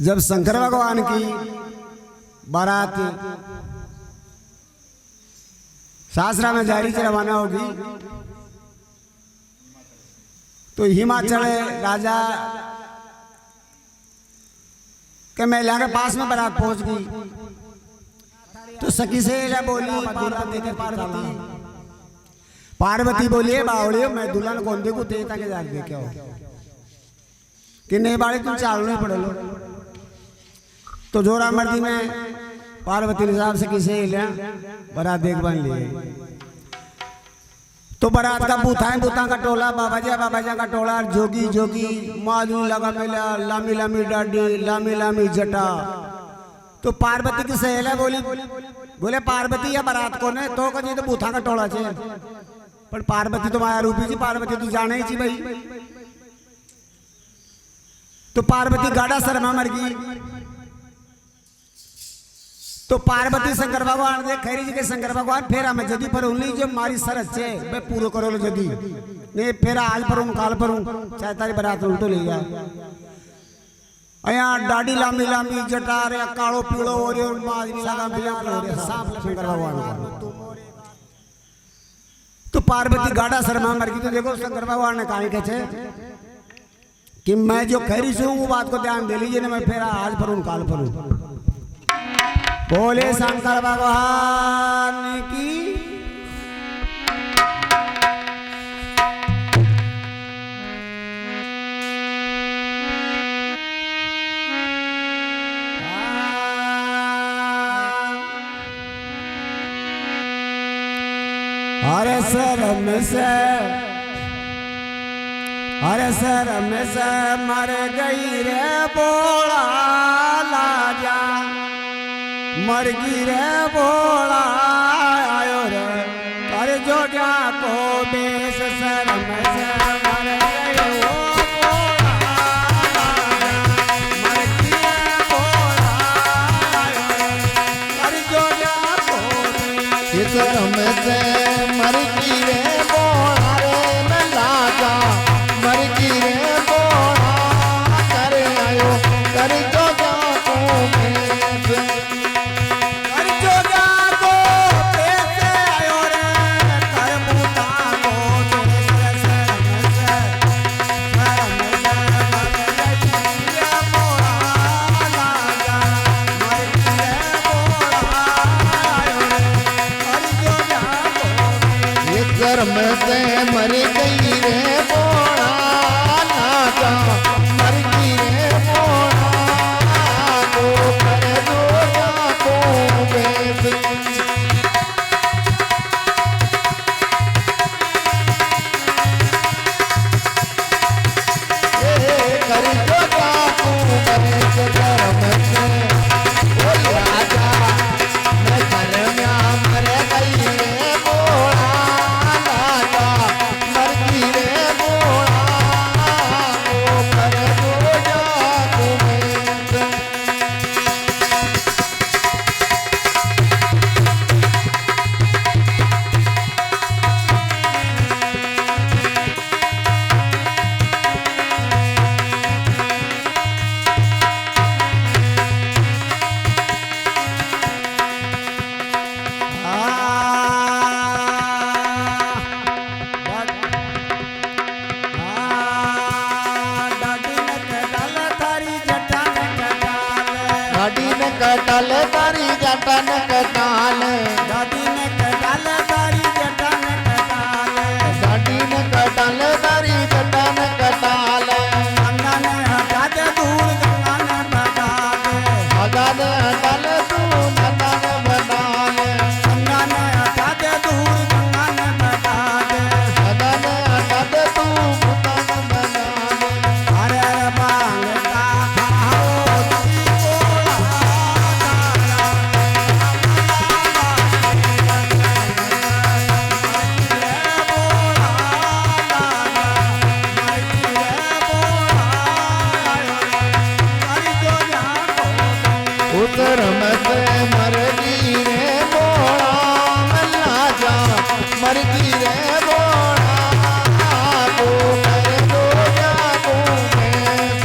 जब शंकर भगवान की बारात सासरा में जारी से रवाना होगी तो हिमाचल राजा के महिला के पास में बारात पहुंच गई तो सखी से बोली पार्वती बोली बावड़ी मैं दुल्हन कौन देखू तेता के जाग दे क्या हो कि नहीं बाड़ी तुम चालू नहीं पड़े लो तो जोरा मर्दी में पार्वती ने साहब से किसे लिया बारात देख बन लिए तो बारात का बूथा का टोला बाबा जा का टोला जोगी जोगी माजू लगा मिला लामी लामी डाडी लामी लामी जटा तो पार्वती की सहेला बोले पार्वती या बारात कौन है तो कहीं तो बूथा का टोला छे पर पार्वती तो माया रूपी जी पार्वती तू जाने ही भाई तो पार्वती गाड़ा शर्मा मर गई तो पार्वती शंकर भगवान दे खैरी जी के शंकर भगवान फेरा में जदी पर उन्हीं जो मारी सरस छे बे पूरो करो जदी ने फेरा आज पर काल पर चाहे तारी बारात उल्टो ले गया अया डाडी लामी लामी जटा रे कालो पीळो और मारी लगा बिया सांप शंकर भगवान तो पार्वती गाड़ा शर्मा मर गई तो देखो शंकर भगवान ने कहा के छे कि मैं जो खैरी से हूं वो बात को ध्यान दे लीजिए ना मैं फेरा आज पर काल पर बोले शंकर भगवान की अरे शर्म से मर गई रे बोला लाजा मर गई रे बोला आयो रे कर जो जा को बेस शर्म से मर गई वो बोला मर गई रे बोला आयो रे कर जो जा को बेस शर्म से मर गई रे बोला रे मैं लाजा मर गई रे बोला कर आयो कर जो जा को बेस शर्म से मर गई रे बोला लाजा मर गई रे बोला को कर दो जा को बेस कर दो जा को बेस शर्म से ओ राजा मैं शर्म मर गई रे बोला कटल तारी जटन कटाल दादी ने कटाल तारी जटन कटाल दादी ने कटल तारी जटन कटाल गंगा ने हटा दे दूर गंगा ने बता दे गंगा ने हटल तू गंगा ने बता दे गंगा ने हटा दे दूर गंगा ने बता दे गंगा ने हटा दे तू गंगा ने बता दे अरे बांग का खाओ शर्म से मर गई रे बोला लाजा मर गई रे बोला को कर दो जा को बेस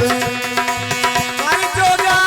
कर दो जा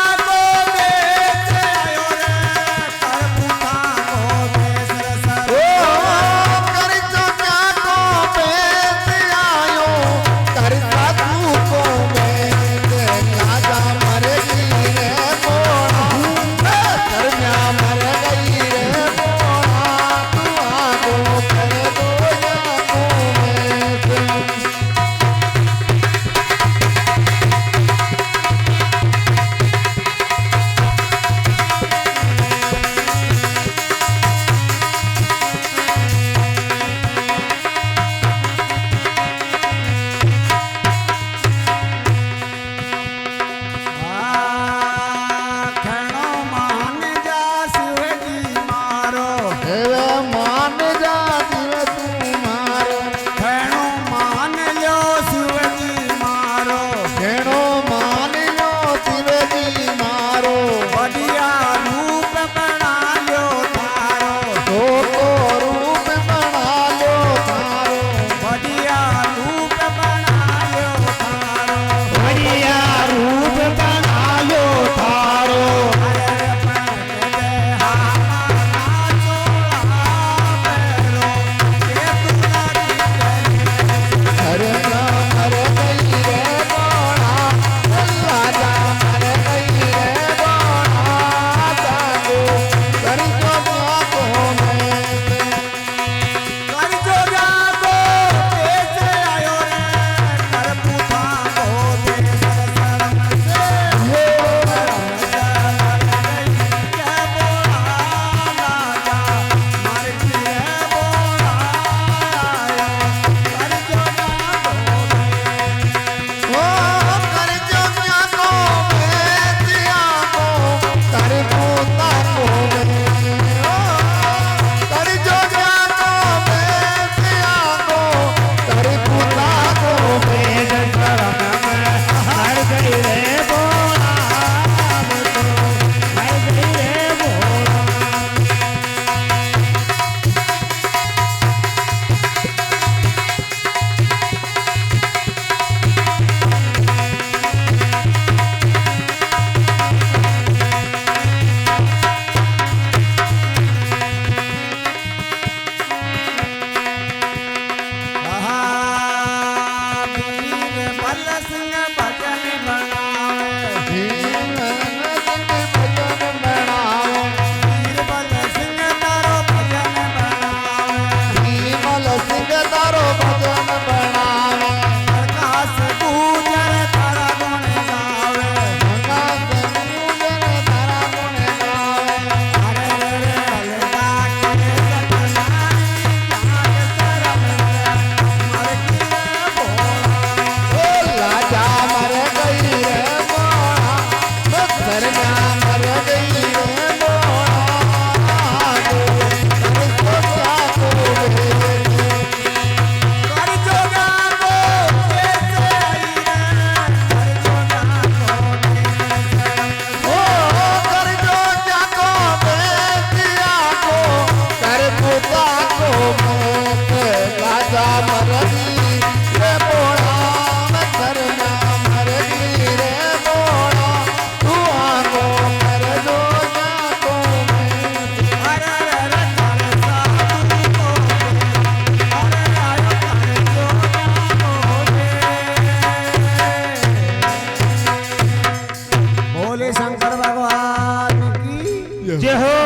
बोले शंकर भगवान की जय हो